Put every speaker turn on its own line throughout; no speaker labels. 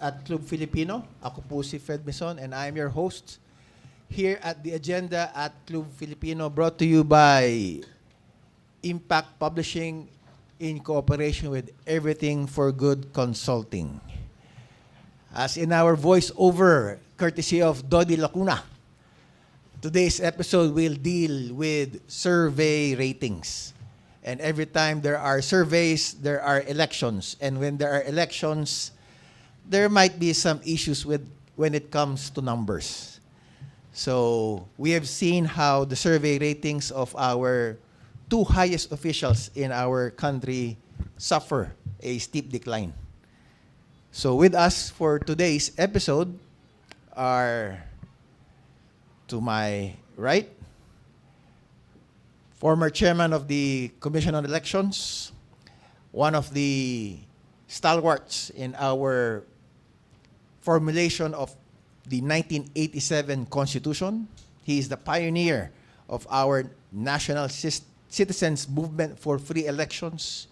at Club Filipino. Ako po si Fred Mison and I am your host here at the agenda at Club Filipino, brought to you by Impact Publishing in cooperation with Everything for Good Consulting. As in our voiceover, courtesy of Dodi Lacuna, today's episode will deal with survey ratings. And every time there are surveys, there are elections. And when there are elections, there might be some issues with when it comes to numbers. So we have seen how the survey ratings of our two highest officials in our country suffer a steep decline. So with us for today's episode are, to my right, former chairman of the Commission on Elections, one of the stalwarts in our formulation of the 1987 Constitution. He is the pioneer of our national citizens movement for free elections.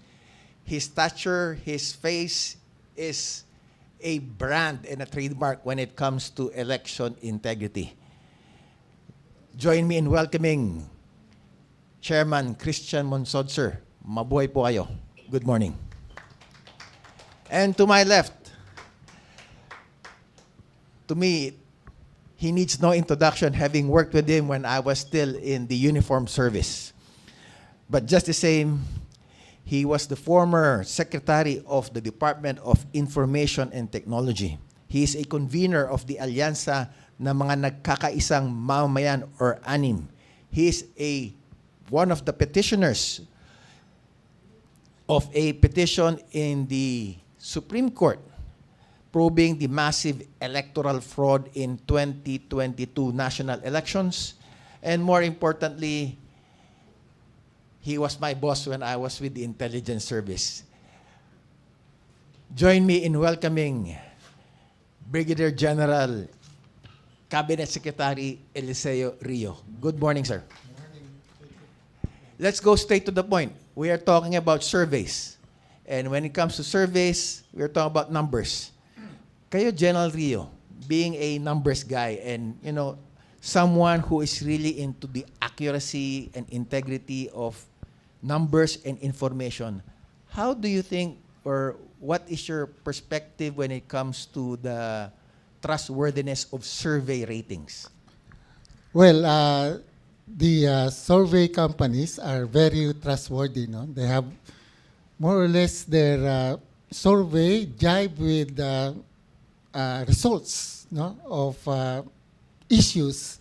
His stature, his face is a brand and a trademark when it comes to election integrity. Join me in welcoming Chairman Christian Monsod, sir. Mabuhay po kayo. Good morning. And to my left, to me, he needs no introduction, having worked with him when I was still in the uniformed service. But just the same, he was the former secretary of the Department of Information and Technology. He is a convener of the Alyansa ng mga nagkakaisang mamamayan or ANIM. He is one of the petitioners of a petition in the Supreme Court probing the massive electoral fraud in 2022 national elections. And more importantly, he was my boss when I was with the intelligence service. Join me in welcoming Brigadier General Cabinet Secretary Eliseo Rio. Good morning, sir. Let's go straight to the point. We are talking about surveys. And when it comes to surveys, we are talking about numbers. Kayo, General Rio, being a numbers guy and, someone who is really into the accuracy and integrity of numbers and information, how do you think, or what is your perspective when it comes to the trustworthiness of survey ratings?
Well, the survey companies are very trustworthy. No? They have more or less their survey jibe with results, no, of issues,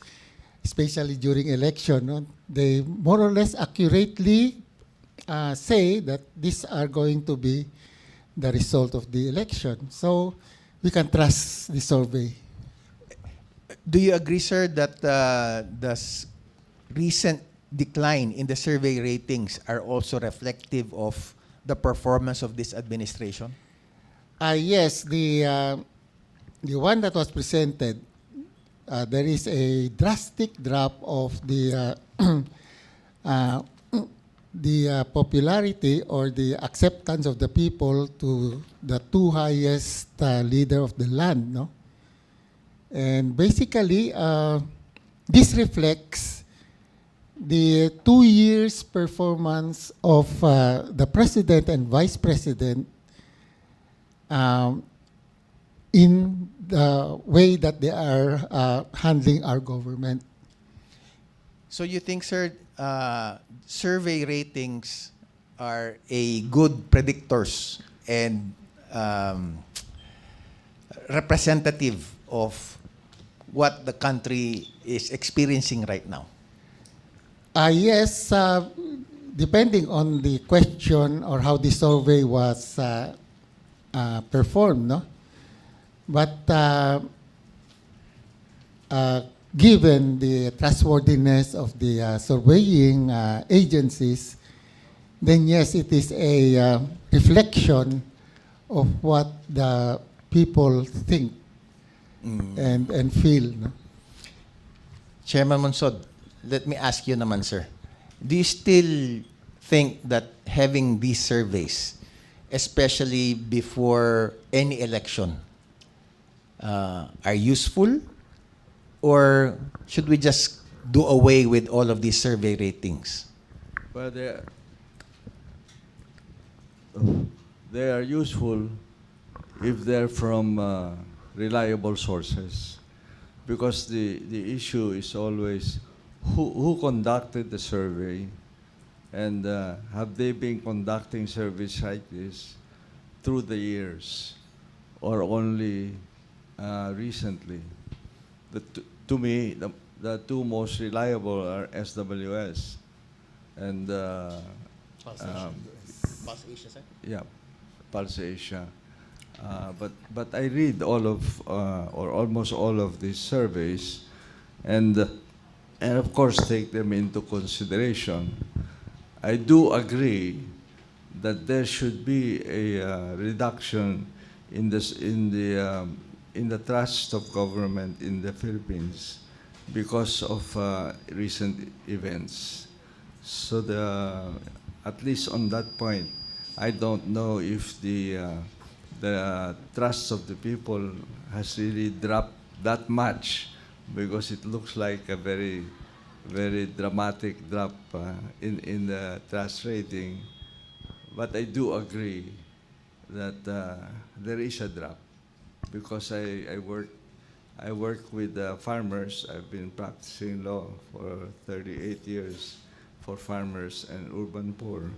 especially during election. No? They more or less accurately say that these are going to be the result of the election. So we can trust the survey.
Do you agree, sir, that the recent decline in the survey ratings are also reflective of the performance of this administration?
Yes, the one that was presented, there is a drastic drop of the the popularity or the acceptance of the people to the two highest leader of the land, no? And basically, this reflects the 2 years performance of the president and vice president in the way that they are handling our government.
So you think, sir, survey ratings are a good predictors and representative of what the country is experiencing right now?
Yes, depending on the question or how the survey was performed, no? But given the trustworthiness of the surveying agencies, then yes, it is a reflection of what the people think and feel. No?
Chairman Monsod, let me ask you naman, sir. Do you still think that having these surveys, especially before any election, are useful, or should we just do away with all of these survey ratings?
Well, they are useful if they're from reliable sources, because the issue is always who conducted the survey, and have they been conducting surveys like this through the years or only recently. To me, the two most reliable are SWS and
Pulse Asia, sir?
yeah, Pulse Asia. But I read all of or almost all of these surveys, and of course take them into consideration. I do agree that there should be a reduction in the trust of government in the Philippines because of recent events. So at least on that point, I don't know if the trust of the people has really dropped that much, because it looks like a very, very dramatic drop in the trust rating. But I do agree that there is a drop, because I work with farmers. I've been practicing law for 38 years for farmers and urban poor,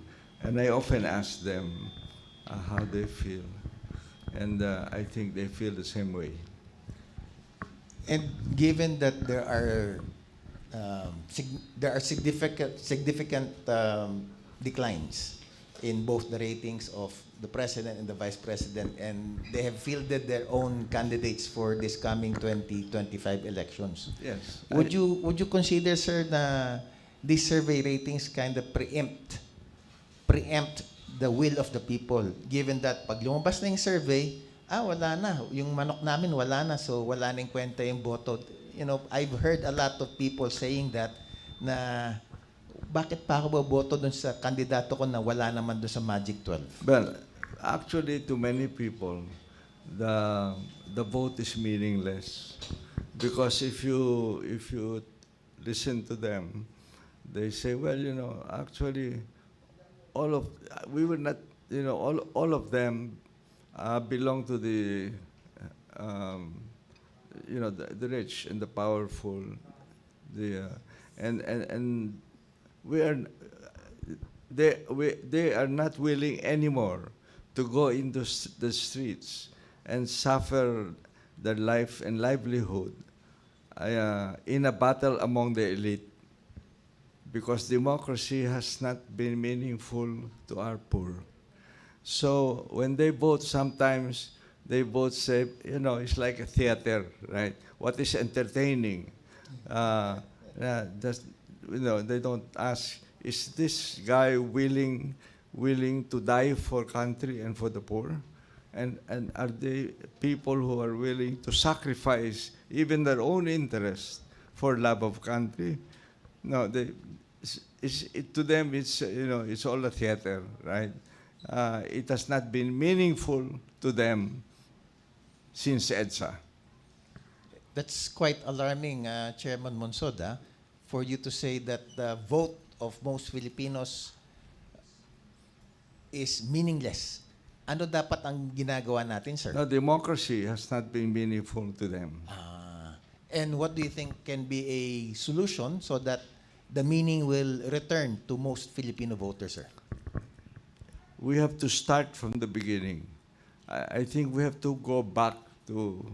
and I often ask them how they feel, and I think they feel the same way.
And given that there are significant declines in both the ratings of the president and the vice president, and they have fielded their own candidates for this coming 2025 elections.
Yes.
Would you consider, sir, na these survey ratings kind of preempt the will of the people, given that pag lumabas na yung survey, wala na, yung manok namin wala na, so wala nang kwenta yung boto. You know, I've heard a lot of people saying that, na bakit pa ako boboto dun sa kandidato ko na wala naman dun sa Magic 12?
Well, actually, to many people, the vote is meaningless, because if you listen to them, they say, well, you know, actually, all of them belong to the the rich and the powerful, and they are not willing anymore to go into the streets and suffer their life and livelihood in a battle among the elite, because democracy has not been meaningful to our poor. So when they vote, sometimes they both say, you know, it's like a theater, right? What is entertaining? They don't ask, is this guy willing to die for country and for the poor? And are they people who are willing to sacrifice even their own interest for love of country? No, to them it's all a theater, right? It has not been meaningful to them since EDSA.
That's quite alarming, Chairman Monsod, for you to say that the vote of most Filipinos is meaningless. Ano dapat ang ginagawa natin, sir?
No, democracy has not been meaningful to them.
And what do you think can be a solution so that the meaning will return to most Filipino voters, sir?
We have to start from the beginning. I think we have to go back to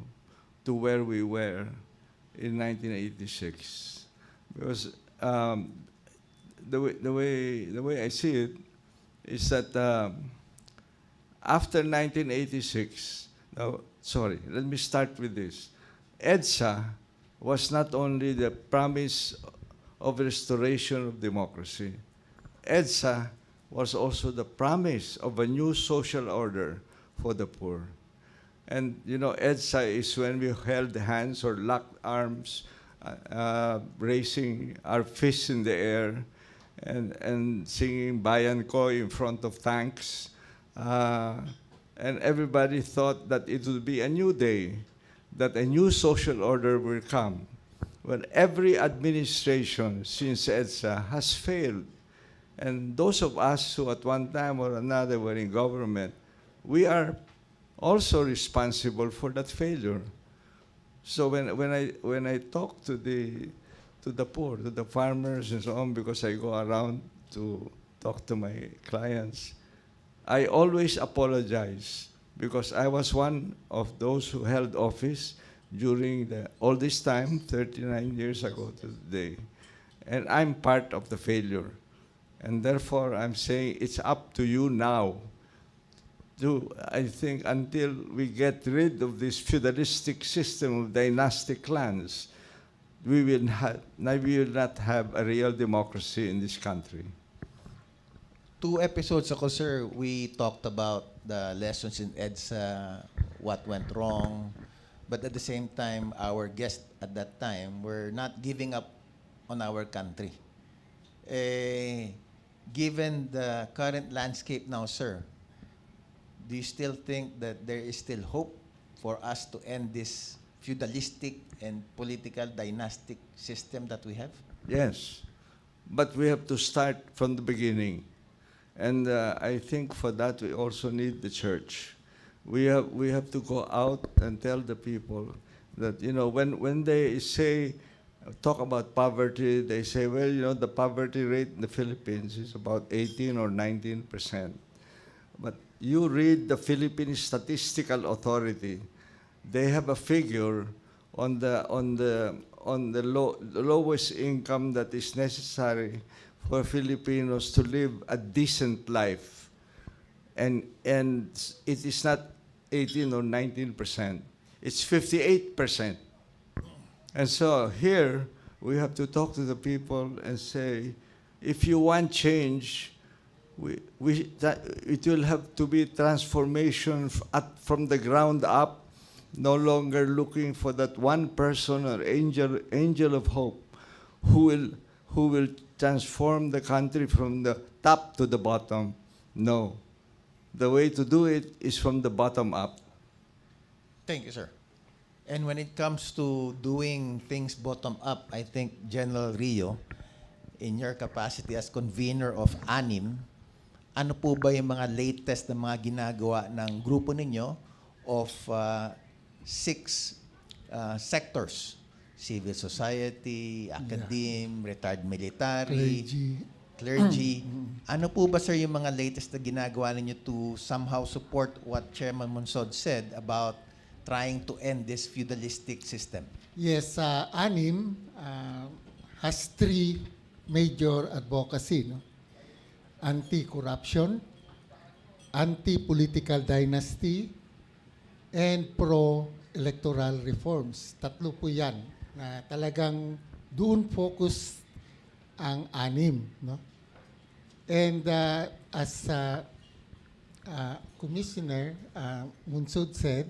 where we were in 1986, because the way I see it is that after 1986, let me start with this. EDSA was not only the promise of restoration of democracy. EDSA was also the promise of a new social order for the poor. And, you know, EDSA is when we held hands or locked arms, raising our fists in the air and singing Bayan Ko in front of tanks. And everybody thought that it would be a new day. that a new social order will come when every administration since EDSA has failed. And those of us who at one time or another were in government, we are also responsible for that failure. So when I talk to the poor, to the farmers and so on, because I go around to talk to my clients, I always apologize because I was one of those who held office during all this time, 39 years ago to the day. And I'm part of the failure. And therefore, I'm saying it's up to you now to, I think, until we get rid of this feudalistic system of dynastic clans, we will not have a real democracy in this country.
2 episodes ago, sir, we talked about the lessons in EDSA, what went wrong, but at the same time, our guests at that time were not giving up on our country. Given the current landscape now, sir, do you still think that there is still hope for us to end this feudalistic and political dynastic system that we have?
Yes, but we have to start from the beginning. And I think for that we also need the church. We have to go out and tell the people that, you know, when they say, talk about poverty, they say, well, you know, the poverty rate in the Philippines is about 18 or 19%. But you read the Philippine Statistical Authority, they have a figure on the lowest income that is necessary for Filipinos to live a decent life. And it is not 18 or 19%. It's 58%. And so here, we have to talk to the people and say, if you want change, it will have to be transformation from the ground up, no longer looking for that one person or angel of hope who will transform the country from the top to the bottom. No. The way to do it is from the bottom up.
Thank you, sir. And when it comes to doing things bottom up, I think General Rio, in your capacity as convener of ANIM, ano po ba yung mga latest na mga ginagawa ng grupo ninyo of 6 sectors? Civil society, academe, retired military, clergy. Ano po ba, sir, yung mga latest na ginagawa ninyo to somehow support what Chairman Monsod said about trying to end this feudalistic system?
Yes, ANIM has 3 major advocacy, no? Anti-corruption, anti-political dynasty, and pro-electoral reforms. 3 po yan na talagang doon focus ang ANIM, no? And as Commissioner Monsod said,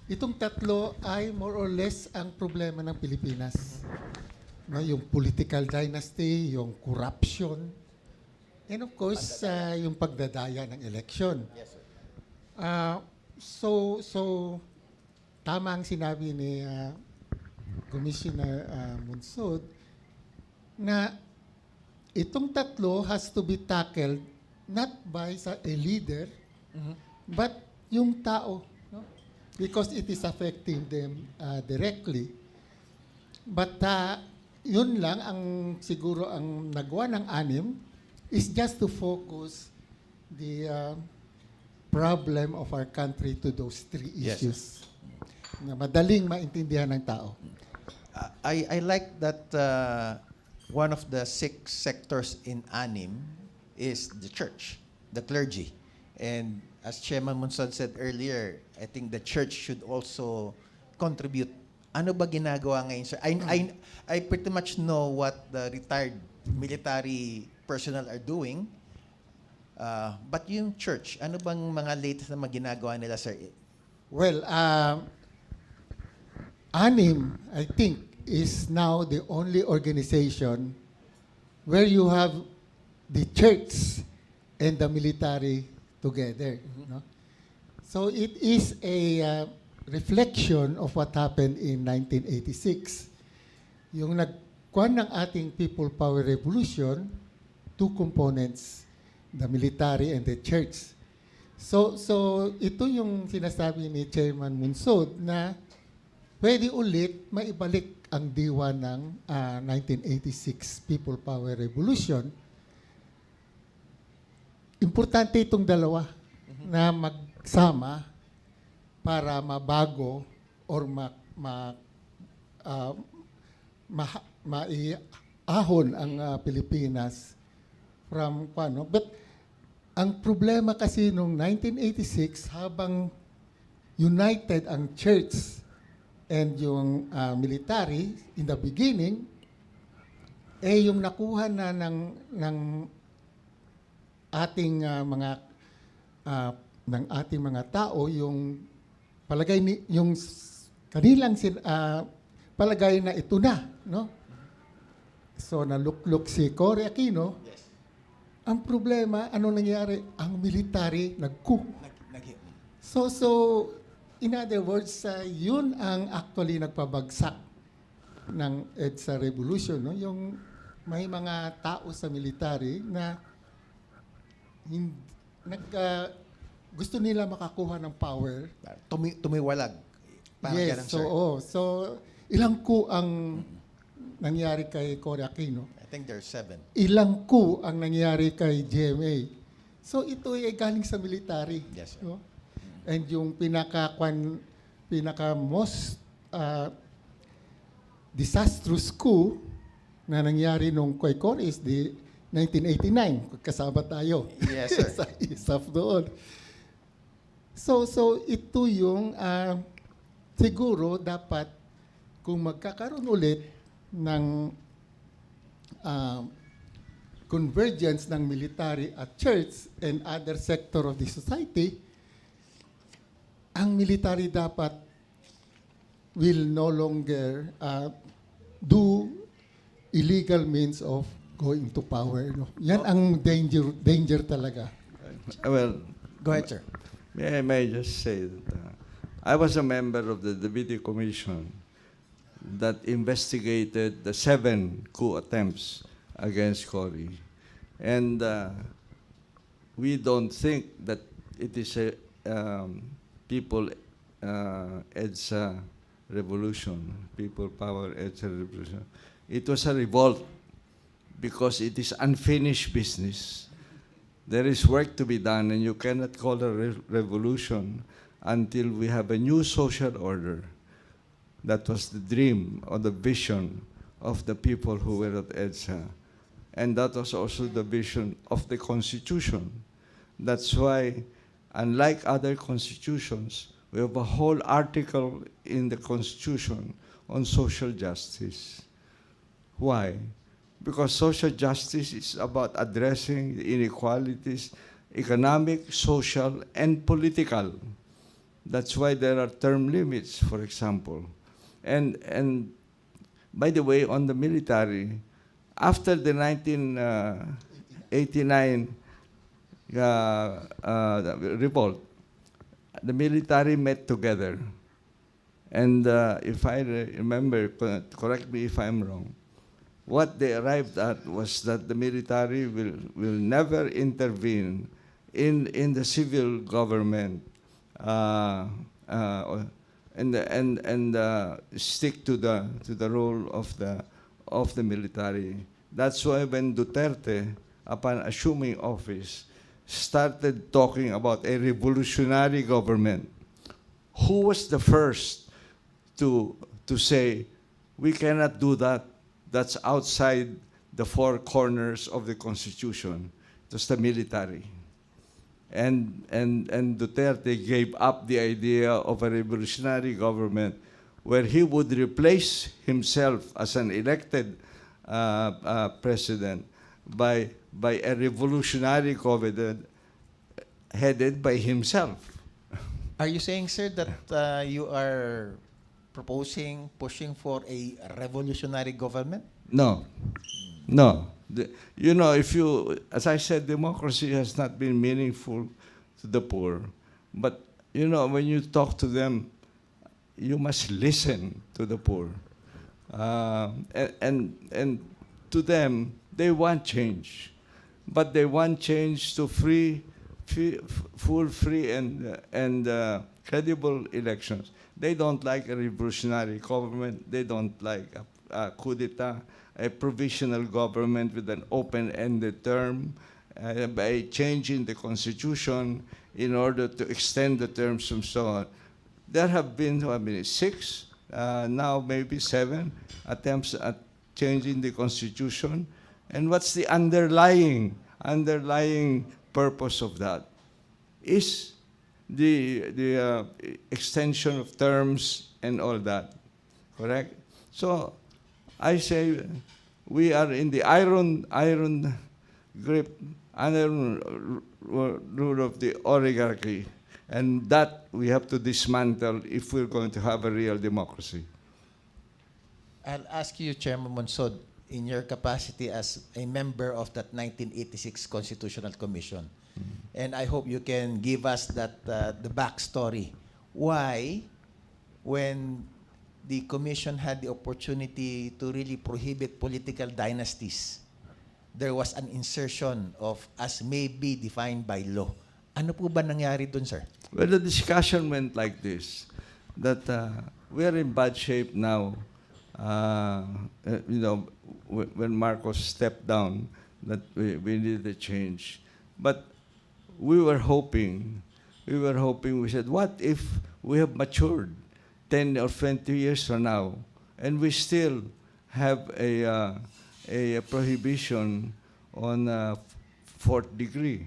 itong 3 ay more or less ang problema ng Pilipinas. No, yung political dynasty, yung corruption, and of course, yung pagdadaya ng election.
Yes, sir.
So tama ang sinabi ni Commissioner Monsod na itong 3 has to be tackled not by a leader, but yung tao. No? Because it is affecting them directly. But yun lang ang siguro ang nagawa ng ANIM is just to focus the problem of our country to those 3 issues. Na madaling maintindihan ng tao.
I like that one of the 6 sectors in ANIM is the church, the clergy. And as Chairman Monsod said earlier, I think the church should also contribute. Ano ba ginagawa ngayon, sir? I pretty much know what the retired military personnel are doing. But yung church, ano bang mga latest na mga ginagawa nila, sir?
Well, ANIM, I think, is now the only organization where you have the church and the military together. No? So it is a reflection of what happened in 1986. Yung nagkuhan ng ating People Power Revolution, two components, the military and the church. So ito yung sinasabi ni Chairman Munsod na pwede ulit maibalik ang diwa ng 1986 People Power Revolution. Importante itong dalawa na magsama para mabago or maiahon ang Pilipinas from paano. But ang problema kasi nung 1986, habang united ang church and yung military in the beginning, yung nakuha na ng ating mga tao, yung palagay yung kanilang palagay na ito na, no? So naluklok si Cory Aquino.
Yes.
Ang problema, ano nangyari? Ang military nag-coup. So in other words, yun ang actually nagpabagsak ng EDSA Revolution, no? Yung may mga tao sa military na gusto nila makakuha ng power.
Tumiwalag. Parang ganun,
Yes,
sir.
so ilang coup ang nangyari kay Cory Aquino?
I think there's 7.
Ilang coup ang nangyari kay GMA? So ito ay galing sa military.
Yes, sir.
No? And yung pinaka most disastrous coup na nangyari nung kay Cory is the 1989. Kasama tayo.
Yes, sir.
Sa ISAF doon. So ito yung siguro dapat kung magkakaroon ulit ng convergence ng military at church and other sector of the society, ang military dapat will no longer do illegal means of going to power. No? Yan ang danger talaga.
Well,
Go ahead, sir.
may I just say that I was a member of the Deputy Commission that investigated the 7 coup attempts against Cory. And we don't think that it is a people EDSA revolution, people power EDSA revolution. It was a revolt because it is unfinished business. There is work to be done, and you cannot call a revolution until we have a new social order. That was the dream or the vision of the people who were at EDSA. And that was also the vision of the Constitution. That's why, unlike other constitutions, we have a whole article in the Constitution on social justice. Why? Because social justice is about addressing the inequalities, economic, social, and political. That's why there are term limits, for example. And by the way, on the military, after the 1989 revolt, the military met together. And if I remember, correct me if I'm wrong, what they arrived at was that the military will never intervene in the civil government and stick to the role of the military. That's why when Duterte, upon assuming office, started talking about a revolutionary government, who was the first to say, we cannot do that? That's outside the 4 corners of the Constitution. It was the military. And Duterte gave up the idea of a revolutionary government where he would replace himself as an elected president by a revolutionary government headed by himself.
Are you saying, sir, that you are pushing for a revolutionary government?
No. No. You know, as I said, democracy has not been meaningful to the poor. But, you know, when you talk to them, you must listen to the poor. And to them, they want change. But they want change to full, free, and credible elections. They don't like a revolutionary government. They don't like a coup d'etat, a provisional government with an open-ended term, by changing the constitution in order to extend the terms and so on. There have been, I mean, 6, now maybe 7 attempts at changing the constitution. And what's the underlying purpose of that? Is the extension of terms and all that, correct? So I say we are in the iron grip, iron rule of the oligarchy, and that we have to dismantle if we're going to have a real democracy.
I'll ask you, Chairman Monsod, in your capacity as a member of that 1986 Constitutional Commission, and I hope you can give us that the backstory. Why, when the commission had the opportunity to really prohibit political dynasties, there was an insertion of as may be defined by law. Ano po ba nangyari dun, sir?
Well, the discussion went like this, that we are in bad shape now. When Marcos stepped down, that we needed a change. But we said, what if we have matured 10 or 20 years from now, and we still have a prohibition on fourth degree?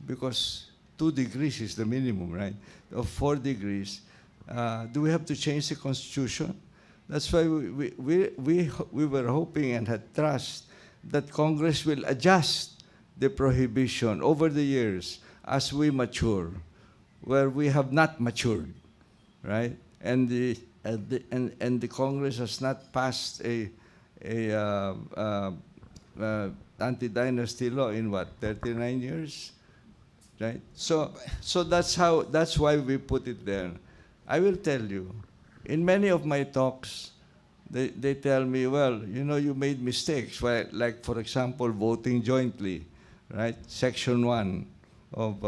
Because 2 degrees is the minimum, right? Of 4 degrees. Do we have to change the constitution? That's why we were hoping and had trust that Congress will adjust the prohibition over the years as we mature, where we have not matured, right? And the Congress has not passed a anti-dynasty law in what, 39 years, right? So that's why we put it there. I will tell you, in many of my talks, they tell me, well, you made mistakes. Well, like, for example, voting jointly, right? Section 1 of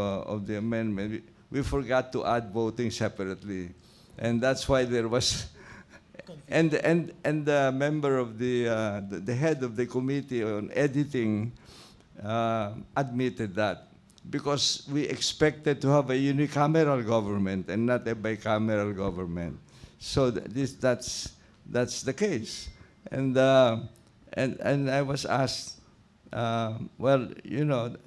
the amendment. We forgot to add voting separately. And that's why there was... and the member of the head of the committee on editing admitted that. Because we expected to have a unicameral government and not a bicameral government. So that's the case, and I was asked, well,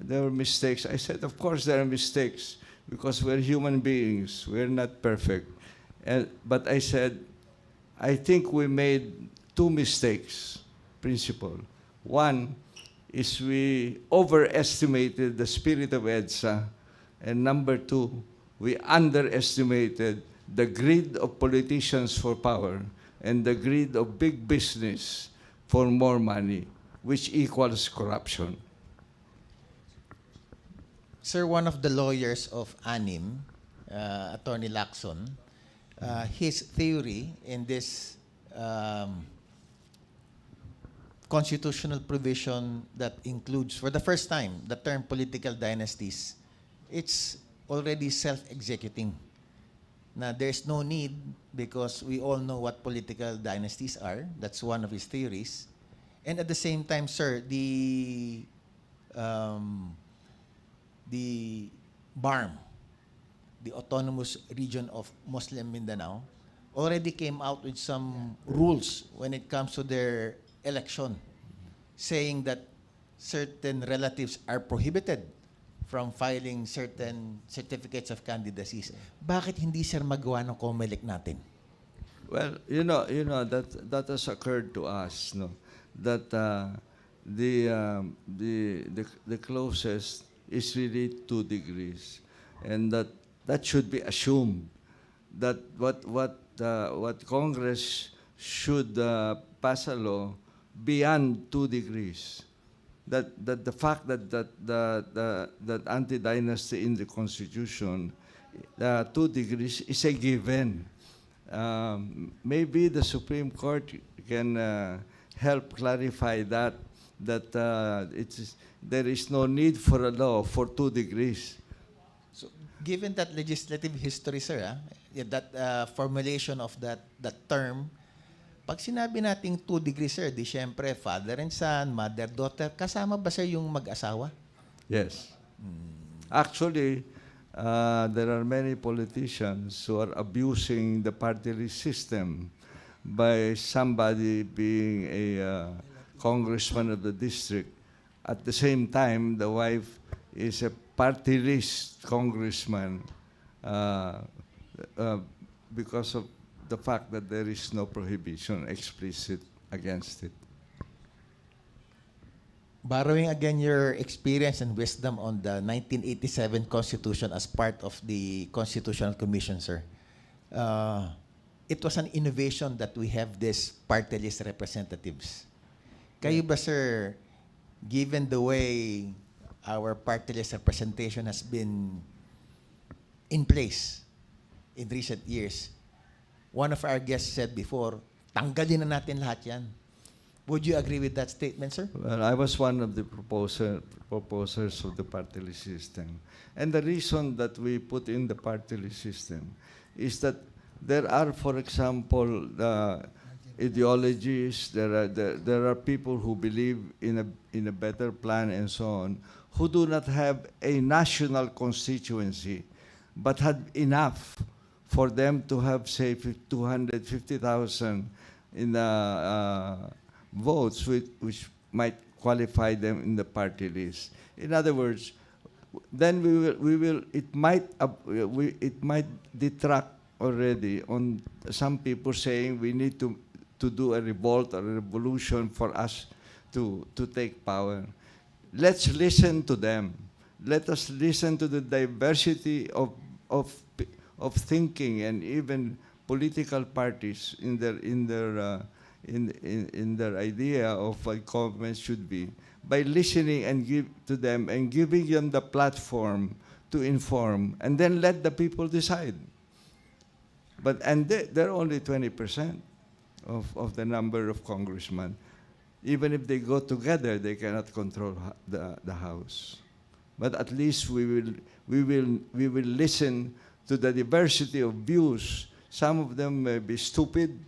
there were mistakes. I said, of course there are mistakes because we're human beings. We're not perfect, but I said, I think we made 2 mistakes. Principle. One is we overestimated the spirit of EDSA, and number 2, we underestimated the greed of politicians for power and the greed of big business for more money, which equals corruption.
Sir, one of the lawyers of ANIM, Attorney Lacson, his theory in this constitutional provision that includes, for the first time, the term political dynasties, it's already self-executing. Now, there's no need because we all know what political dynasties are. That's one of his theories. And at the same time, sir, the BARM, the Autonomous Region of Muslim Mindanao, already came out with some rules when it comes to their election, saying that certain relatives are prohibited from filing certain certificates of candidacies. Bakit hindi, sir, magawa ng COMELEC natin?
Well, that has occurred to us, no, that the closest is really 2 degrees, and that should be assumed that what Congress should pass a law beyond 2 degrees. That the fact that anti-dynasty in the Constitution, 2 degrees is a given. maybe the Supreme Court can help clarify that there is no need for a law for 2 degrees.
So, given that legislative history, sir, that formulation of that term, pag sinabi nating 2 degrees, sir, di syempre, father and son, mother-daughter, kasama ba, sir, yung mag-asawa?
Yes. Actually, there are many politicians who are abusing the party list system by somebody being a congressman of the district. At the same time, the wife is a party list congressman because of the fact that there is no prohibition explicit against it.
Borrowing again your experience and wisdom on the 1987 Constitution as part of the Constitutional Commission, sir, it was an innovation that we have this party list representatives. Kayo ba, sir, given the way our party list representation has been in place in recent years, one of our guests said before, tanggalin na natin lahat yan. Would you agree with that statement, sir?
Well, I was one of the proposers of the party list system. And the reason that we put in the party list system is that there are, for example, ideologies, there are people who believe in a better plan and so on, who do not have a national constituency, but had enough for them to have, say, 250,000 in votes which might qualify them in the party list. In other words, then it might detract already on some people saying we need to do a revolt or a revolution for us to take power. Let's listen to them. Let us listen to the diversity of thinking and even political parties in their idea of what government should be, by listening and giving them the platform to inform, and then let the people decide. And they're only 20% of the number of congressmen. Even if they go together, they cannot control the House. But at least we will listen to the diversity of views. Some of them may be stupid,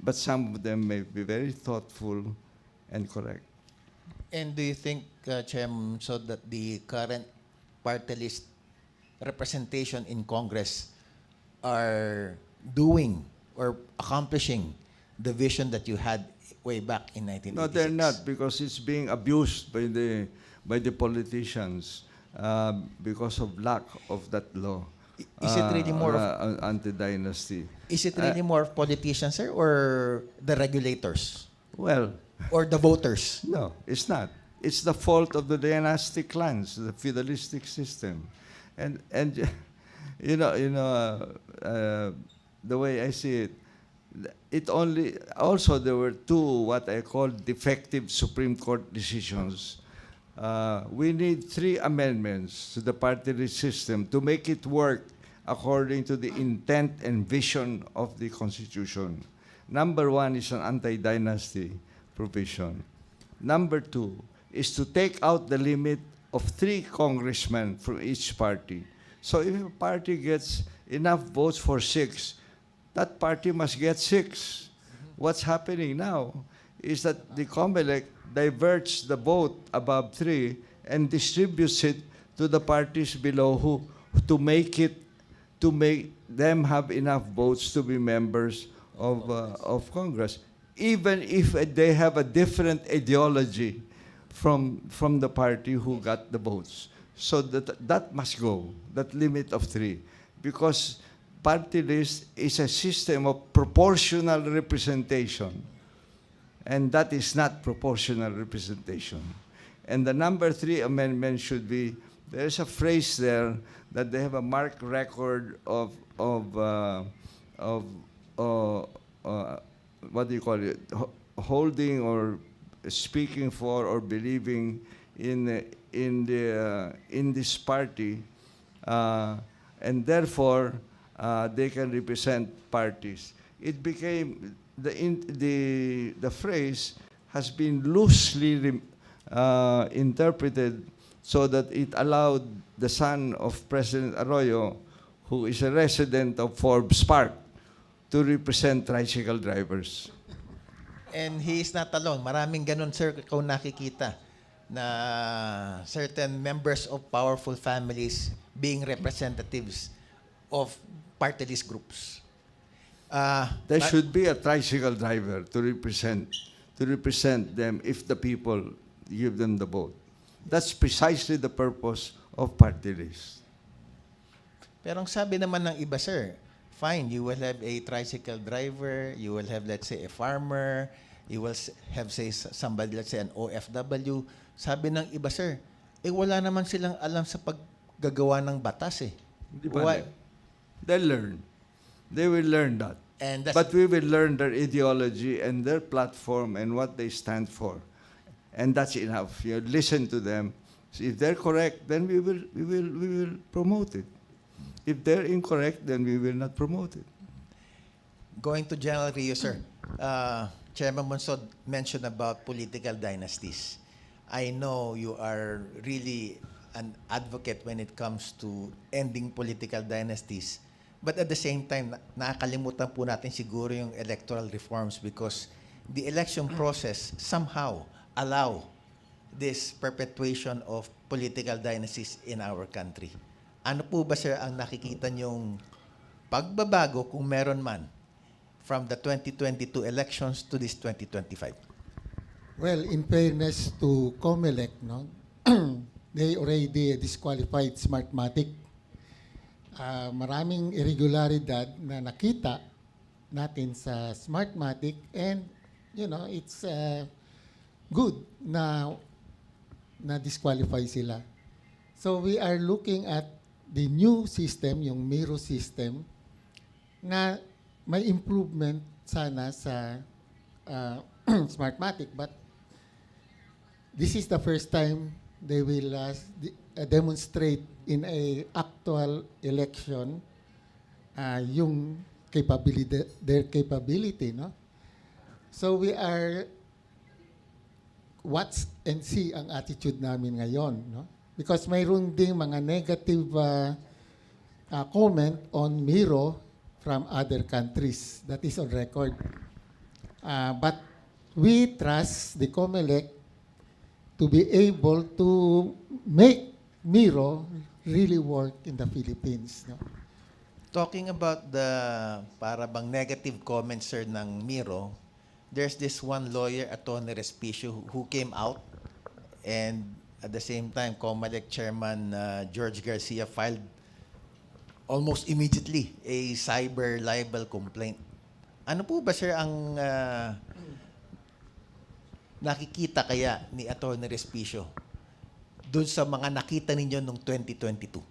but some of them may be very thoughtful and correct.
And do you think, Chairman, so that the current party list representation in Congress are doing or accomplishing the vision that you had way back in 1986?
No, they're not, because it's being abused by the politicians because of lack of that law.
Is it really more of
anti-dynasty?
Is it really more of politicians, sir, or the regulators?
Well,
or the voters?
no, it's not. It's the fault of the dynastic clans, the feudalistic system, and the way I see it, also there were 2 what I call defective Supreme Court decisions. We need 3 amendments to the party list system to make it work according to the intent and vision of the Constitution. Number 1 is an anti-dynasty provision. Number 2 is to take out the limit of 3 congressmen from each party. So if a party gets enough votes for 6, that party must get 6. What's happening now is that the COMELEC diverts the vote above 3 and distributes it to the parties below who to make them have enough votes to be members of Congress, even if they have a different ideology from the party who got the votes. So that must go, that limit of 3, because party list is a system of proportional representation, and that is not proportional representation. And the number 3 amendment should be, there's a phrase there that they have a marked record of what do you call it, holding or speaking for or believing in this party, and therefore they can represent parties. It became the phrase has been loosely interpreted so that it allowed the son of President Arroyo, who is a resident of Forbes Park, to represent tricycle drivers.
And he is not alone. Maraming ganun, sir, kung nakikita na certain members of powerful families being representatives of party list groups.
There should be a tricycle driver to represent them if the people give them the vote. That's precisely the purpose of party list.
Pero ang sabi naman ng iba, sir, fine, you will have a tricycle driver, you will have, let's say, a farmer, you will have, say, somebody, let's say, an OFW. Sabi ng iba, sir, wala naman silang alam sa paggagawa ng batas eh.
Di ba?
Why?
They'll learn. They will learn that.
And that's,
But we will learn their ideology and their platform and what they stand for. And that's enough. You listen to them. If they're correct, then we will promote it. If they're incorrect, then we will not promote it.
going to General Rio, sir, Chairman Monsod mentioned about political dynasties. I know you are really an advocate when it comes to ending political dynasties. But at the same time, nakakalimutan po natin siguro yung electoral reforms because the election process somehow allow this perpetuation of political dynasties in our country. Ano po ba, sir, ang nakikita niyong pagbabago kung meron man from the 2022 elections to this 2025?
Well, in fairness to COMELEC, no, they already disqualified Smartmatic. Maraming irregularidad na nakita natin sa Smartmatic and, you know, it's good na disqualify sila. So we are looking at the new system, yung Miro system, na may improvement sana sa Smartmatic, but this is the first time they will demonstrate in a actual election yung capability, their capability, no? So we are watch and see ang attitude namin ngayon, no? Because mayroon ding mga negative comment on Miro from other countries that is on record. But we trust the COMELEC to be able to make Miro really work in the Philippines. No?
Talking about the para bang negative comments, sir, ng Miro, there's this one lawyer, Atty. Respicio, who came out and at the same time, COMELEC Chairman George Garcia filed almost immediately a cyber libel complaint. Ano po ba, sir, ang nakikita kaya ni Atty. Respicio doon sa mga nakita ninyo noong 2022?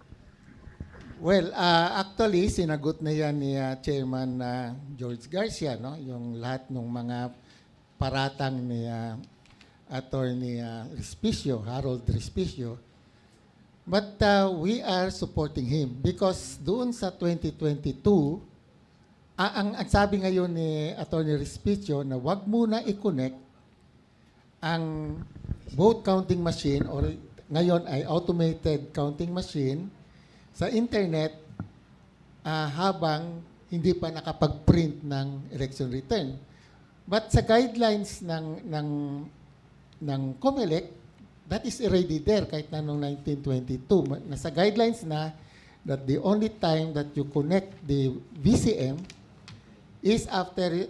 Well, actually, sinagot na yan ni Chairman George Garcia, no? Yung lahat ng mga paratang ni Attorney Respicio, Harold Respicio. But we are supporting him because doon sa 2022, ang sabi ngayon ni Attorney Respicio na wag muna i-connect ang vote counting machine or ngayon ay automated counting machine sa internet habang hindi pa nakapag-print ng election return. But sa guidelines ng COMELEC, that is already there kahit na noong 1922. Nasa guidelines na that the only time that you connect the VCM is after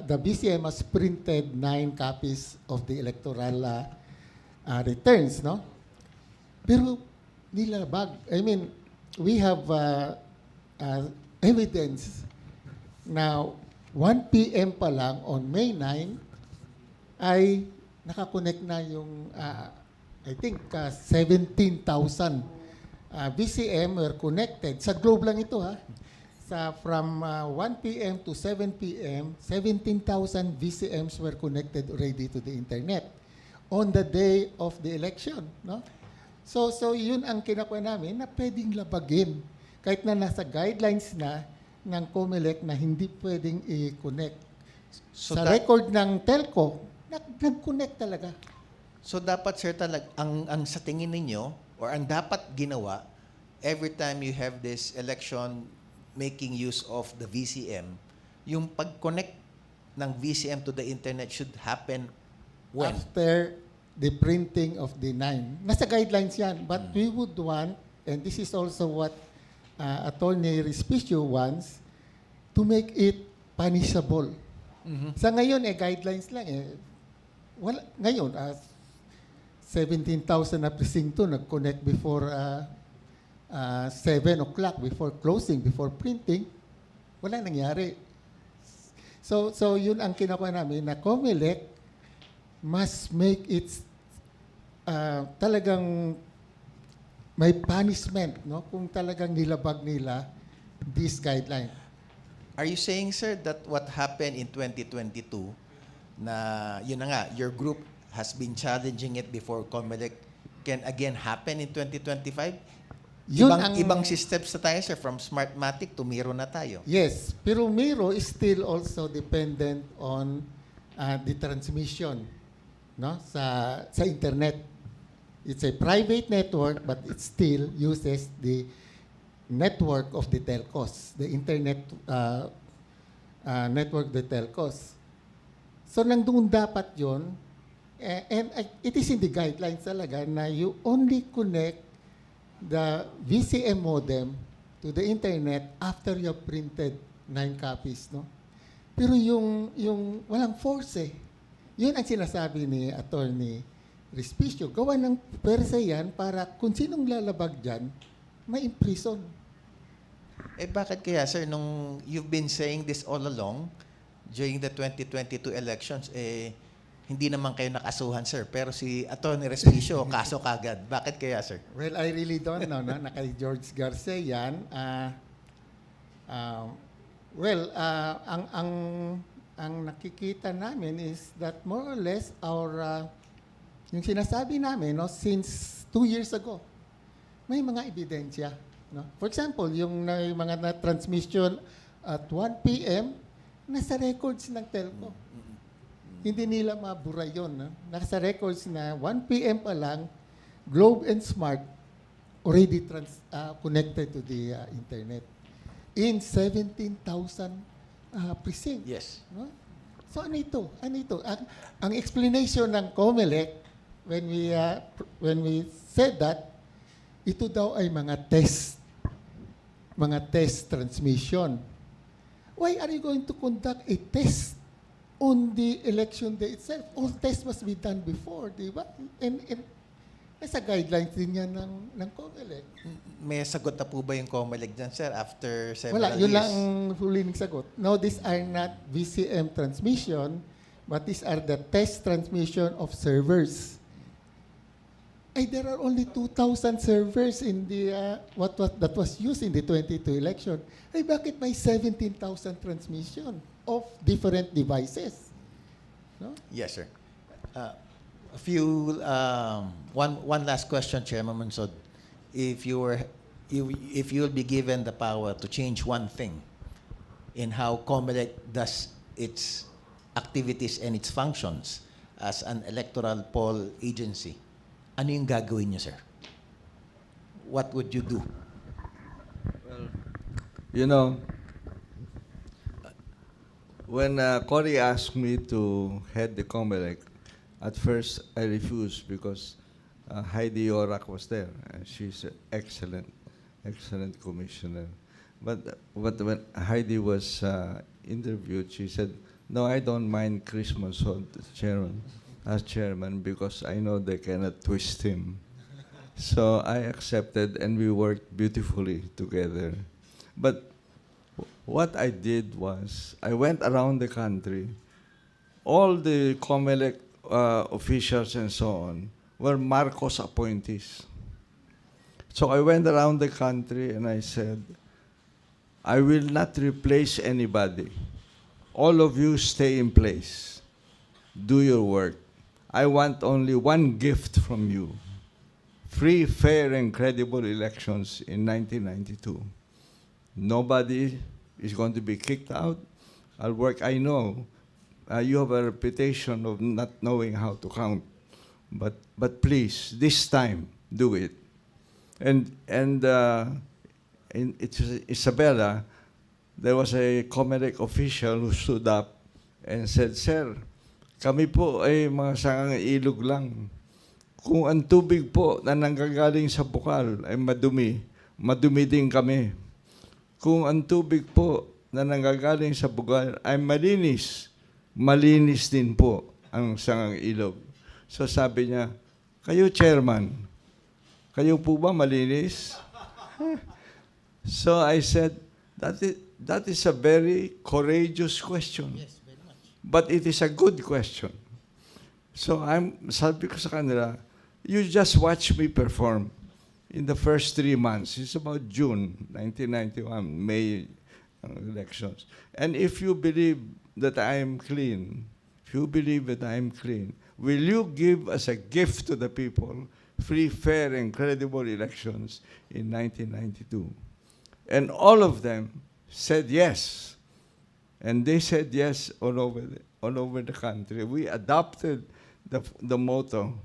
the VCM has printed 9 copies of the electoral returns, no? Pero nilabag. I mean, we have evidence na 1 p.m. pa lang on May 9 ay nakakonect na yung I think 17,000 VCM were connected. Sa globe lang ito, ha. From 1 p.m. to 7 p.m., 17,000 VCMs were connected already to the internet on the day of the election, no? So yun ang kinakuha namin na pwedeng labagin. Kahit na nasa guidelines na ng COMELEC na hindi pwedeng i-connect.
So
Sa
that-
record ng telco, nag-connect talaga.
So dapat sir ang sa tingin ninyo or ang dapat ginawa every time you have this election making use of the VCM, yung pag-connect ng VCM to the internet should happen when?
After the printing of the 9. Nasa guidelines yan. But we would want, and this is also what Attorney Respicio wants, to make it punishable. Sa ngayon, guidelines lang. Wala, ngayon, 17,000 na presinto nag-connect before 7 o'clock, before closing, before printing. Wala nangyari. So yun ang kinukuha namin na COMELEC must make it talagang may punishment, no? Kung talagang nilabag nila this guideline.
Are you saying, sir, that what happened in 2022, na yun na nga, your group has been challenging it before COMELEC, can again happen in 2025?
Yun
Ibang systems na tayo, sir, from Smartmatic to Miro na tayo.
Yes, pero Miro is still also dependent on the transmission, no? Sa internet. It's a private network, but it still uses the network of the telcos, the internet network of the telcos. So nandun dapat yon, and it is in the guidelines talaga na you only connect the VCM modem to the internet after you have printed 9 copies, no? Pero yung walang force. Yun ang sinasabi ni Attorney Respicio. Gawa ng persa yan para kung sinong lalabag dyan, may imprison.
Bakit kaya, sir, nung you've been saying this all along, during the 2022 elections, hindi naman kayo nakasuhan, sir. Pero si Atty. Respicio, kaso kagad. Bakit kaya, sir?
Well, I really don't know, no? Kay George Garcia yan. Ang nakikita namin is that more or less yung sinasabi namin, no, since 2 years ago, may mga ebidensya. No? For example, yung mga na-transmission at 1 p.m., nasa records ng telco. Hindi nila mabura yun. No? Nasa records na 1 p.m. pa lang, Globe and Smart already connected to the internet in 17,000 precincts.
Yes.
No? So ano ito? Ang explanation ng COMELEC when we said that, ito daw ay mga test transmission. Why are you going to conduct a test on the election day itself? All tests must be done before, di ba? And nasa guidelines din yan ng COMELEC.
May sagot na po ba yung COMELEC dyan, sir, after
Wala,
several
yun
years?
lang ang huling sagot. No, these are not VCM transmission, but these are the test transmission of servers. There are only 2,000 servers in the that was used in the 22 election. Bakit may 17,000 transmission of different devices? No?
Yes, sir. One last question, Chairman Mansod. If you'll be given the power to change one thing in how COMELEC does its activities and its functions as an electoral poll agency, ano yung gagawin niyo, sir? What would you do?
Well, you know, when Cory asked me to head the COMELEC, at first I refused because Heidi Yorak was there. She's an excellent commissioner. But when Heidi was interviewed, she said, "No, I don't mind Chris Mansod as chairman because I know they cannot twist him." So I accepted, and we worked beautifully together. But what I did was I went around the country. All the COMELEC officials and so on were Marcos appointees. So I went around the country and I said, I will not replace anybody. All of you stay in place. Do your work. I want only one gift from you. Free, fair, and credible elections in 1992. Nobody is going to be kicked out. I'll work. I know you have a reputation of not knowing how to count, but please, this time, do it. And in Isabela, there was a COMELEC official who stood up and said, "Sir, kami po ay mga sangang ilog lang. Kung ang tubig po na nanggagaling sa bukal ay madumi, madumi din kami. Kung ang tubig po na nanggagaling sa bukal ay malinis, malinis din po ang sangang ilog." So sabi niya, "Kayo, Chairman, kayo po ba malinis?" So I said, that is a very courageous question.
Yes, very much.
But it is a good question. So sabi ko sa kanila, you just watch me perform in the first 3 months. It's about June 1991, May elections. And if you believe that I am clean, will you give as a gift to the people free, fair, and credible elections in 1992? And all of them said yes. And they said yes all over the country. We adopted the motto,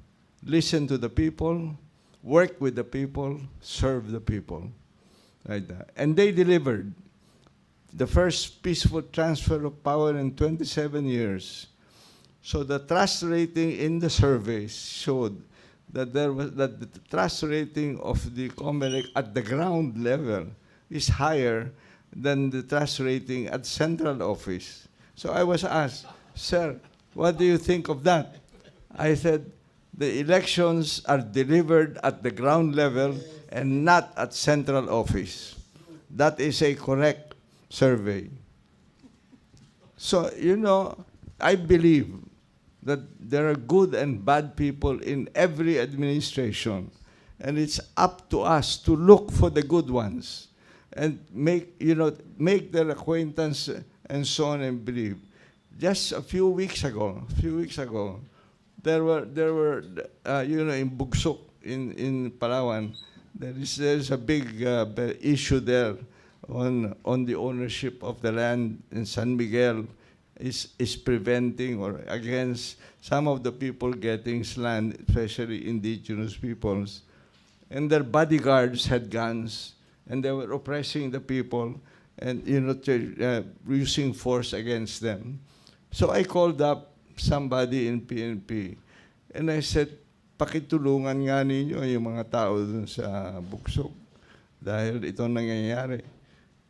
listen to the people, work with the people, serve the people. Like that. And they delivered the first peaceful transfer of power in 27 years. So the trust rating in the surveys showed that the trust rating of the COMELEC at the ground level is higher than the trust rating at central office. So I was asked, "Sir, what do you think of that?" I said, "The elections are delivered at the ground level and not at central office. That is a correct survey." So, I believe that there are good and bad people in every administration, and it's up to us to look for the good ones and make their acquaintance and so on and believe. Just a few weeks ago, there were in Bugsok in Palawan, there's a big issue there on the ownership of the land in San Miguel is preventing or against some of the people getting land, especially indigenous peoples. And their bodyguards had guns, and they were oppressing the people and using force against them. So I called up somebody in PNP, and I said, "Pakitulungan nga ninyo yung mga tao dun sa Bugsok dahil ito nangyayari."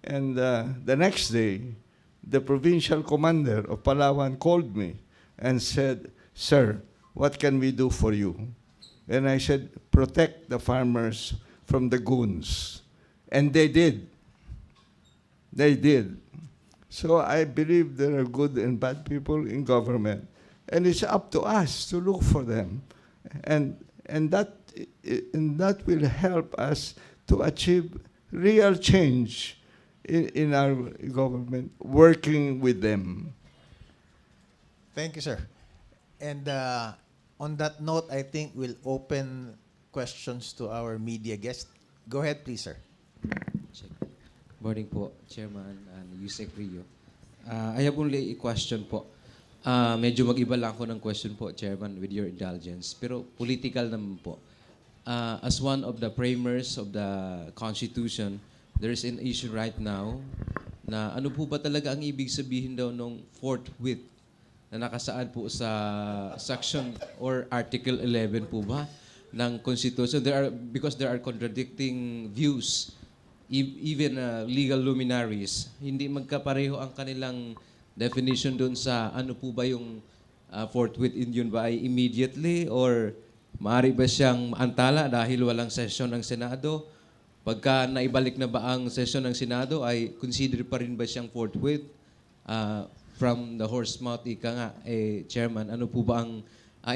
And the next day, the provincial commander of Palawan called me and said, "Sir, what can we do for you?" And I said, "Protect the farmers from the goons." And they did. They did. So I believe there are good and bad people in government. And it's up to us to look for them. And that will help us to achieve real change in our government, working with them.
Thank you, sir. And on that note, I think we'll open questions to our media guest. Go ahead, please, sir.
Morning po, Chairman and Yusek Rio. I have only a question po. Medyo mag-iba lang ako ng question po, Chairman, with your indulgence. Pero political naman po. As one of the framers of the Constitution, there is an issue right now na ano po ba talaga ang ibig sabihin daw nung forthwith na nakasaad po sa section or Article 11 po ba ng Constitution? Because there are contradicting views. Even legal luminaries, hindi magkapareho ang kanilang definition doon sa ano po ba yung forthwith yun ba ay immediately or maaari ba siyang maantala dahil walang session ng Senado? Pagka naibalik na ba ang session ng Senado ay consider pa rin ba siyang forthwith? From the horse mouth, ika nga, Chairman, ano po ba ang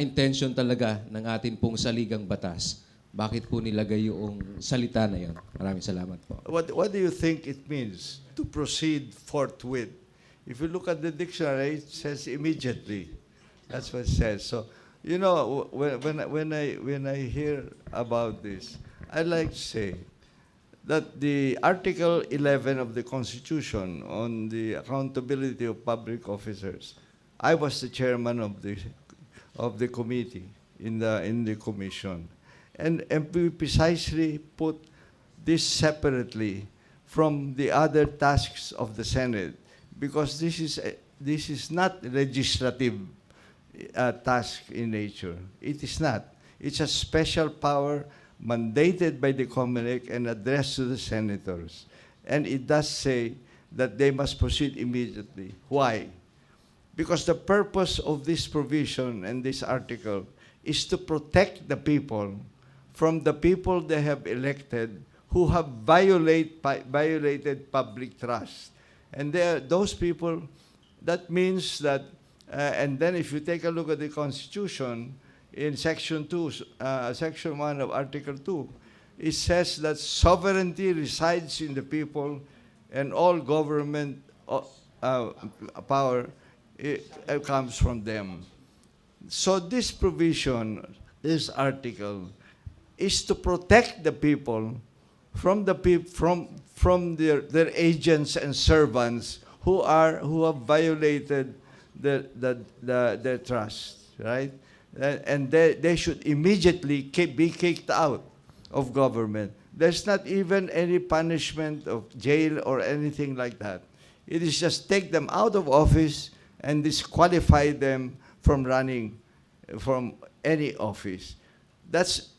intention talaga ng atin pong saligang batas? Bakit po nilagay yung salita na yun? Maraming salamat po.
What do you think it means to proceed forthwith? If you look at the dictionary, it says immediately. That's what it says. So, when I hear about this, I like to say that the Article 11 of the Constitution on the accountability of public officers, I was the chairman of the committee in the commission, and we precisely put this separately from the other tasks of the Senate, because this is not legislative task in nature. It is not. It's a special power mandated by the Comelec and addressed to the senators. And it does say that they must proceed immediately. Why? Because the purpose of this provision and this article is to protect the people from the people they have elected who have violated public trust. And those people, that means that, and then if you take a look at the Constitution, in Section 2, Section 1 of Article 2, it says that sovereignty resides in the people and all government power comes from them. So this provision, this article, is to protect the people from their agents and servants who have violated their trust, right? And they should immediately be kicked out of government. There's not even any punishment of jail or anything like that. It is just take them out of office and disqualify them from running from any office. That's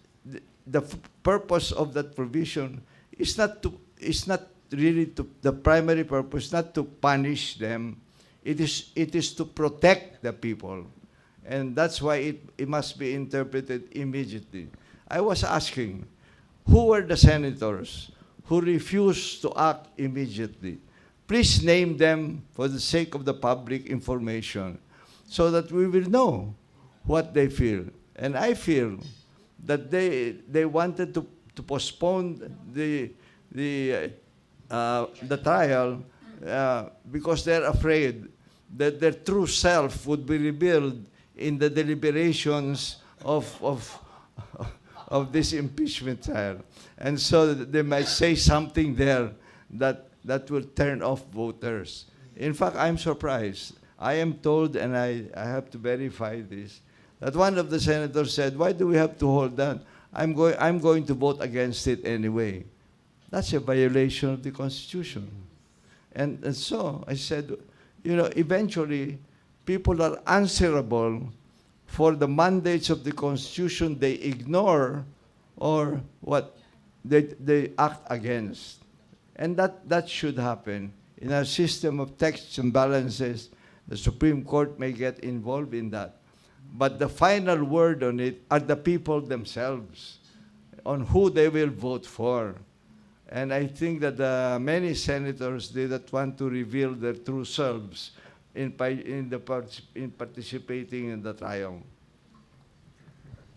the purpose of that provision. The primary purpose, not to punish them. It is to protect the people. And that's why it must be interpreted immediately. I was asking, who were the senators who refused to act immediately? Please name them for the sake of the public information so that we will know what they feel. And I feel that they wanted to postpone the trial because they're afraid that their true self would be revealed in the deliberations of this impeachment trial. And so they might say something there that will turn off voters. In fact, I'm surprised. I am told, and I have to verify this, that one of the senators said, "Why do we have to hold that? I'm going to vote against it anyway." That's a violation of the Constitution. And so I said, eventually, people are answerable for the mandates of the Constitution they ignore or what they act against. And that should happen. In our system of checks and balances, the Supreme Court may get involved in that. But the final word on it are the people themselves, on who they will vote for. And I think that many senators did not want to reveal their true selves in participating in the trial.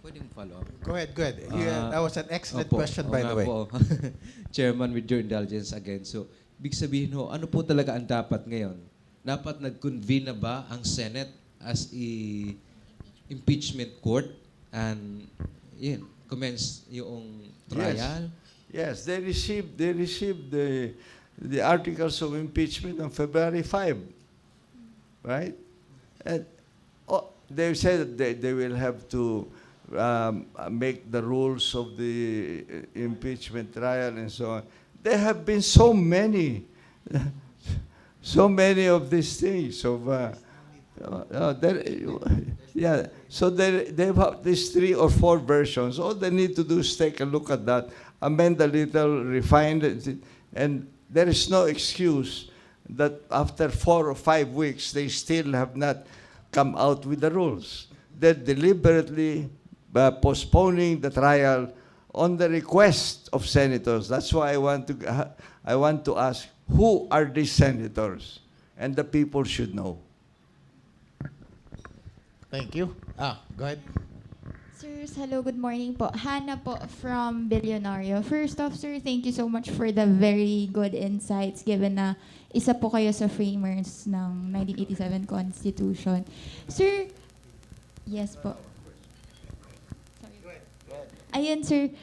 Pwedeng follow up.
Go ahead. That was an excellent
Opo,
question,
oo
by
nga
the way.
po. Chairman, with your indulgence again. So, big sabihin ho, ano po talaga ang dapat ngayon? Dapat nag-convene na ba ang Senate as impeachment court and commence yung trial?
Yes, they received the articles of impeachment on February 5, right? And they said that they will have to make the rules of the impeachment trial and so on. There have been so many of these things. So they have these 3 or 4 versions. All they need to do is take a look at that, amend a little, refine it, and there is no excuse that after 4 or 5 weeks they still have not come out with the rules. They're deliberately postponing the trial on the request of senators. That's why I want to ask, who are these senators? And the people should know.
Thank you. Go ahead.
Sirs, hello, good morning po. Hannah po from Billionario. First off, sir, thank you so much for the very good insights given na isa po kayo sa framers ng 1987 Constitution. Sir, yes po. Sorry. Ayun, sir.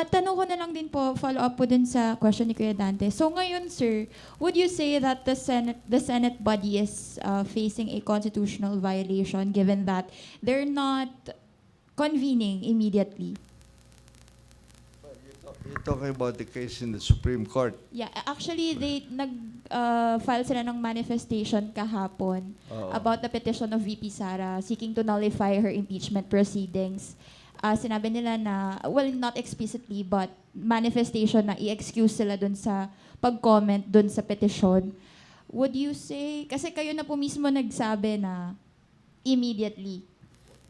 Tanong ko na lang din po, follow up po dun sa question ni Kuya Dante. So ngayon, sir, would you say that the Senate body is facing a constitutional violation given that they're not convening immediately?
You're talking about the case in the Supreme Court.
Yeah, actually, they file sila ng manifestation kahapon
Oo.
about the petition of VP Sara seeking to nullify her impeachment proceedings. Sinabi nila na, well, not explicitly, but manifestation na i-excuse sila dun sa pag-comment dun sa petition. Would you say, kasi kayo na po mismo nagsabi na immediately.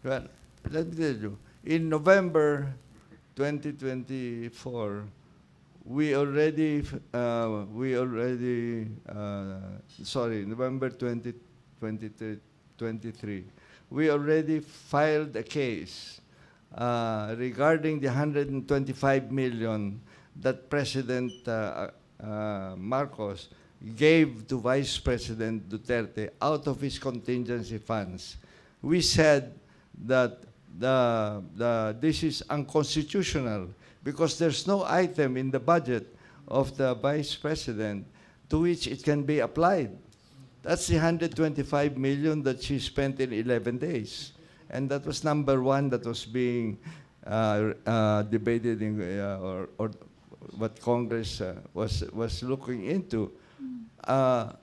Well, let me tell you, in November 2024, November 2023, we already filed a case regarding the 125 million that President Marcos gave to Vice President Duterte out of his contingency funds. We said that this is unconstitutional because there's no item in the budget of the Vice President to which it can be applied. That's the 125 million that she spent in 11 days. And that was number one that was being debated in, or what Congress was looking into. That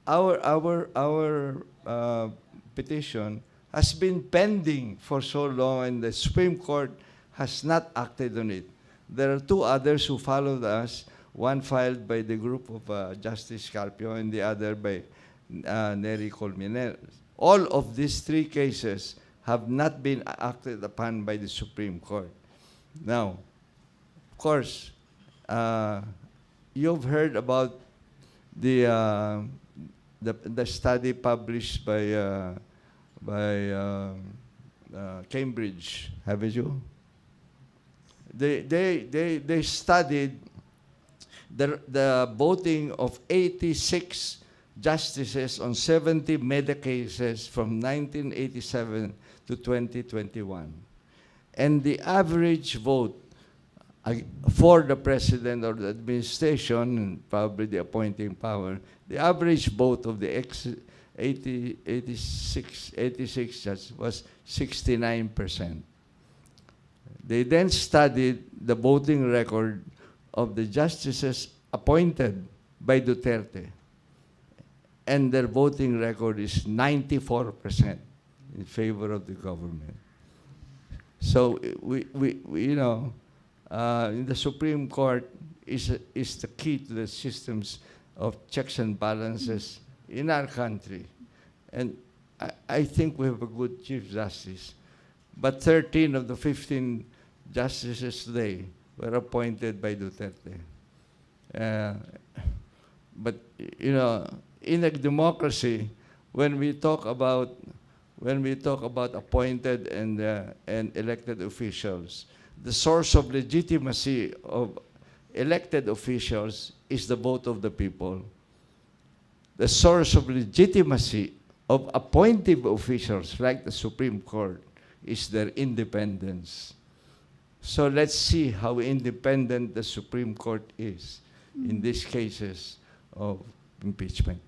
our petition has been pending for so long, and the Supreme Court has not acted on it. There are two others who followed us, one filed by the group of Justice Carpio and the other by Nery Colmenares. All of these three cases have not been acted upon by the Supreme Court. Now, of course, you've heard about the study published by Cambridge, haven't you? They studied the voting of 86 justices on 70 mega cases from 1987 to 2021. And the average vote for the president or the administration, and probably the appointing power, the average vote of the 86 judges was 69%. They then studied the voting record of the justices appointed by Duterte. And their voting record is 94% in favor of the government. So we in the Supreme Court is the key to the systems of checks and balances in our country. And I think we have a good Chief Justice. But 13 of the 15 justices today were appointed by Duterte. But in a democracy, when we talk about appointed and elected officials, the source of legitimacy of elected officials is the vote of the people. The source of legitimacy of appointed officials, like the Supreme Court, is their independence. So let's see how independent the Supreme Court is in these cases of impeachment.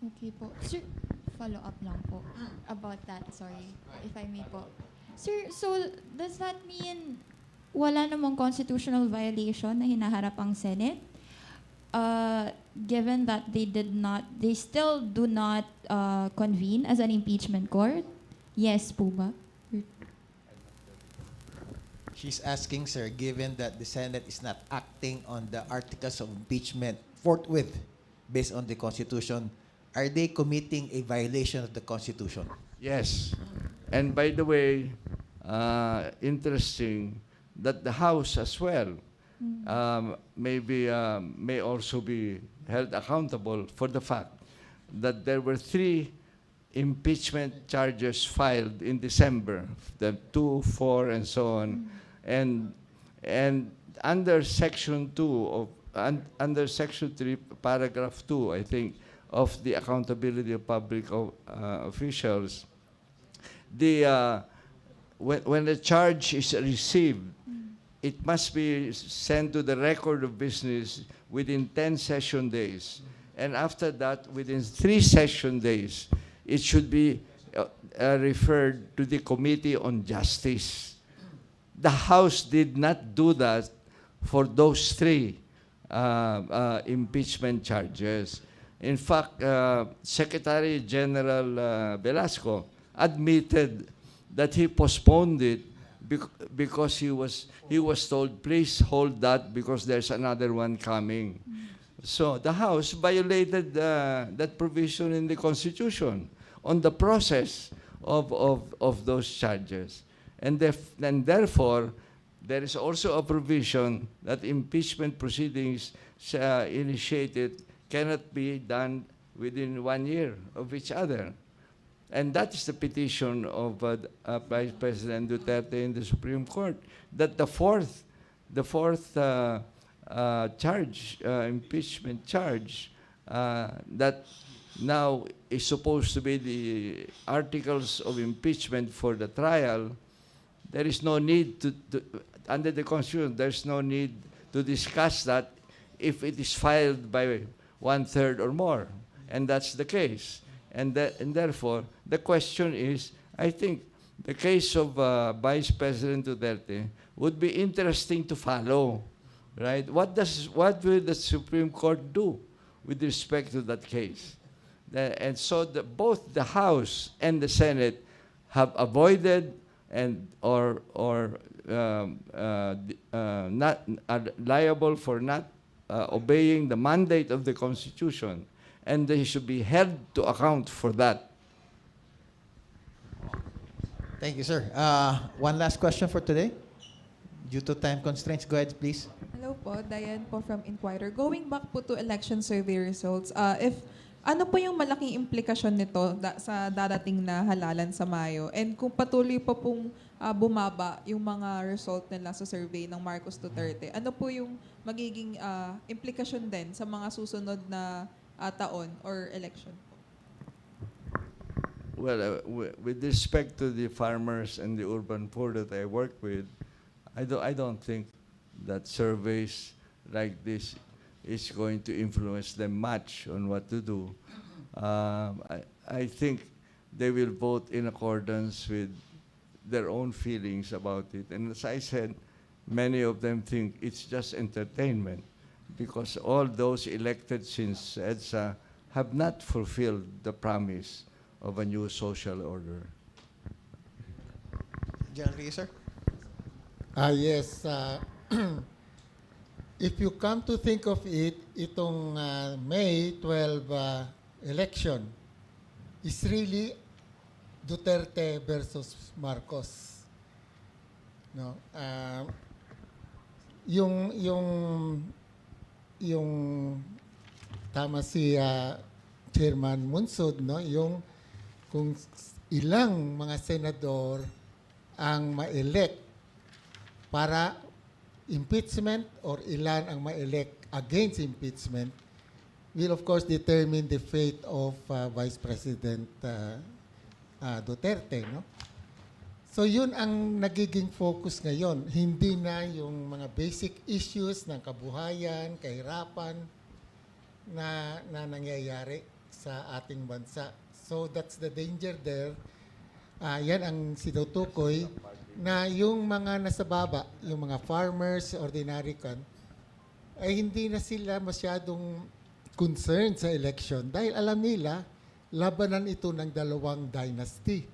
Okay po. Sir, follow up lang po about that, sorry, if I may po. Sir, so does that mean wala namang constitutional violation na hinaharap ang Senate? Given that they still do not convene as an impeachment court? Yes po ba?
She's asking, sir, given that the Senate is not acting on the articles of impeachment forthwith based on the Constitution, are they committing a violation of the Constitution?
Yes. And by the way, interesting that the House as well may also be held accountable for the fact that there were 3 impeachment charges filed in December, the 2, 4, and so on, and under Section 2 of under Section 3, Paragraph 2, I think, of the accountability of public officials, when a charge is received, it must be sent to the record of business within 10 session days. And after that, within 3 session days, it should be referred to the Committee on Justice. The House did not do that for those 3 impeachment charges. In fact, Secretary General Velasco admitted that he postponed it because he was told, please hold that because there's another one coming. So the House violated that provision in the Constitution on the process of those charges. And therefore, there is also a provision that impeachment proceedings initiated cannot be done within 1 year of each other. And that is the petition of Vice President Duterte in the Supreme Court, that the fourth charge, impeachment charge, that now is supposed to be the articles of impeachment for the trial. There is no need to under the Constitution, there's no need to discuss that if it is filed by 1/3 or more, and that's the case. And therefore, the question is, I think the case of Vice President Duterte would be interesting to follow, right? What will the Supreme Court do with respect to that case? And so both the House and the Senate have avoided or not are liable for not obeying the mandate of the Constitution, and they should be held to account for that.
Thank you, sir. One last question for today. Due to time constraints, go ahead, please.
Hello po, Diane po from Inquirer. Going back po to election survey results, ano po yung malaking implikasyon nito sa darating na halalan sa Mayo? And kung patuloy pa pong bumaba yung mga result nila sa survey ng Marcos Duterte, ano po yung magiging implikasyon din sa mga susunod na taon or election?
Well, with respect to the farmers and the urban poor that I work with, I don't think that surveys like this is going to influence them much on what to do. I think they will vote in accordance with their own feelings about it. And as I said, many of them think it's just entertainment because all those elected since EDSA have not fulfilled the promise of a new social order.
General Reyes, sir.
Yes. If you come to think of it, itong May 12 election is really Duterte versus Marcos. No, yung tama si Chairman Munsod, no, yung kung ilang mga senador ang ma-elect para impeachment or ilan ang ma-elect against impeachment will of course determine the fate of Vice President Duterte, no? So yun ang nagiging focus ngayon, hindi na yung mga basic issues ng kabuhayan, kahirapan na nangyayari sa ating bansa. So that's the danger there. Yan ang sinutukoy na yung mga nasa baba, yung mga farmers, ordinary kan, ay hindi na sila masyadong concerned sa election dahil alam nila, labanan ito ng dalawang dynasty.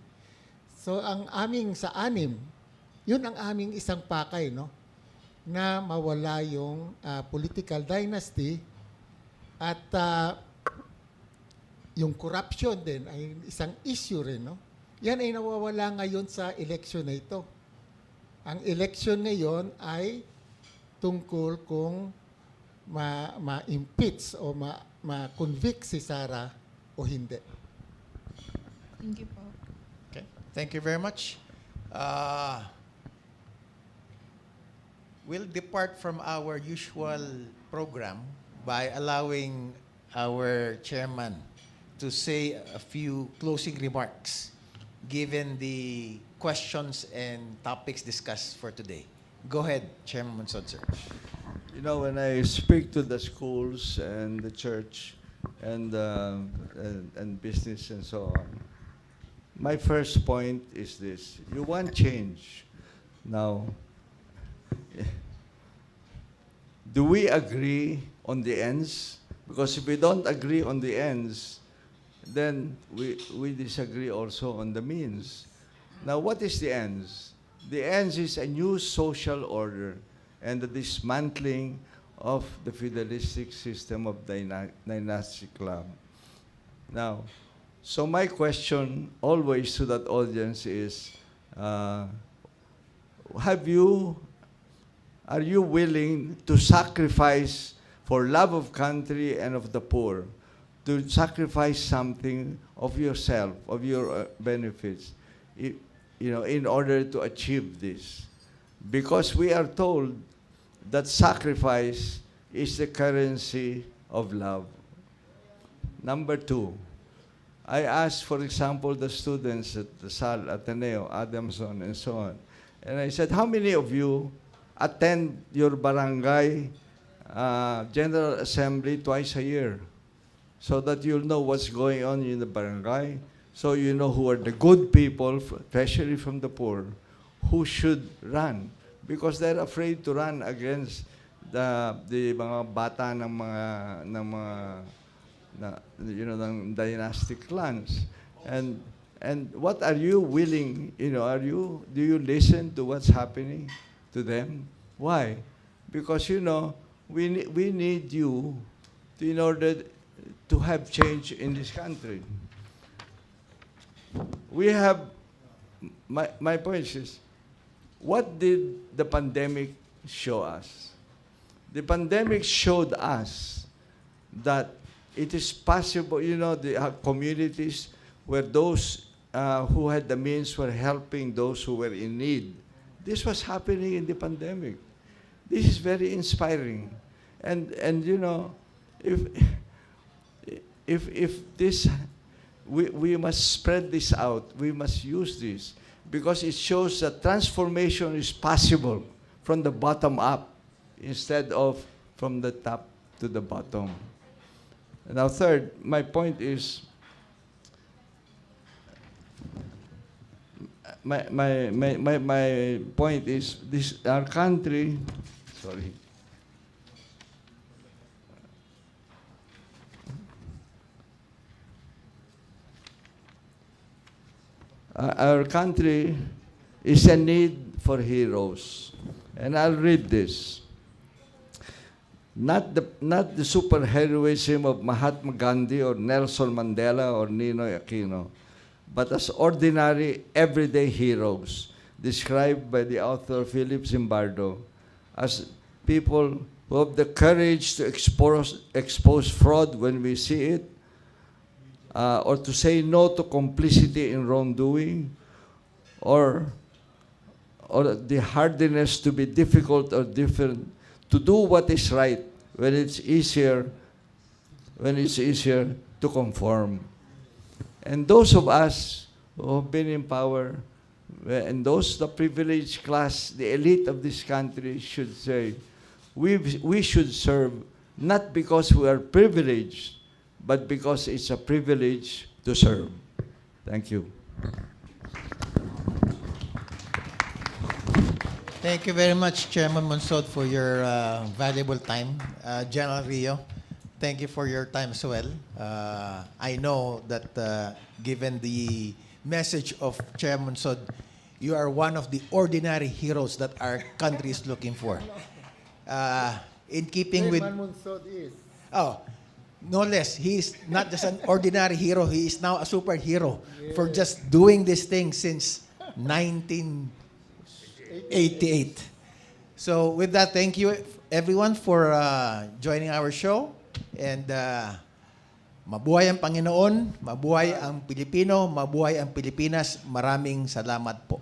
So ang aming sa anim, yun ang aming isang pakay, no? Na mawala yung political dynasty at yung corruption din ay isang issue rin, no? Yan ay nawawala ngayon sa election na ito. Ang election ngayon ay tungkol kung ma-impeach o ma-convict si Sara o hindi.
Thank you po.
Okay. Thank you very much. We'll depart from our usual program by allowing our chairman to say a few closing remarks given the questions and topics discussed for today. Go ahead, Chairman Monsod, sir.
You know, when I speak to the schools and the church and business and so on, my first point is this: you want change. Now, do we agree on the ends? Because if we don't agree on the ends, then we disagree also on the means. Now, what is the ends? The ends is a new social order and the dismantling of the feudalistic system of dynastic club. Now, so my question always to that audience is, are you willing to sacrifice for love of country and of the poor, to sacrifice something of yourself, of your benefits, in order to achieve this? Because we are told that sacrifice is the currency of love. Number two, I asked, for example, the students at the Sal, Ateneo, Adamson, and so on, and I said, how many of you attend your barangay General Assembly twice a year so that you'll know what's going on in the barangay, so you know who are the good people, especially from the poor, who should run? Because they're afraid to run against the mga bata ng dynastic clans. And what are you willing, do you listen to what's happening to them? Why? Because, we need you in order to have change in this country. We have, my point is, what did the pandemic show us? The pandemic showed us that it is possible, the communities where those who had the means were helping those who were in need. This was happening in the pandemic. This is very inspiring. And if this, we must spread this out, we must use this, because it shows that transformation is possible from the bottom up instead of from the top to the bottom. Now, third, my point is, my point is this: our country, sorry. Our country is a need for heroes. And I'll read this. Not the superheroism of Mahatma Gandhi or Nelson Mandela or Ninoy Aquino, but as ordinary, everyday heroes, described by the author Philip Zimbardo as people who have the courage to expose fraud when we see it, or to say no to complicity in wrongdoing, or the hardiness to be difficult or different, to do what is right when it's easier to conform. And those of us who have been in power, and those, the privileged class, the elite of this country, should say, we should serve not because we are privileged, but because it's a privilege to serve. Thank you.
Thank you very much, Chairman Monsod, for your valuable time. General Rio, thank you for your time as well. I know that given the message of Chairman Monsod, you are one of the ordinary heroes that our country is looking for. In keeping with... Oh, no less. He is not just an ordinary hero. He is now a superhero for just doing this thing since 1988. So with that, thank you everyone for joining our show. And mabuhay ang Panginoon, mabuhay ang Pilipino, mabuhay ang Pilipinas. Maraming salamat po.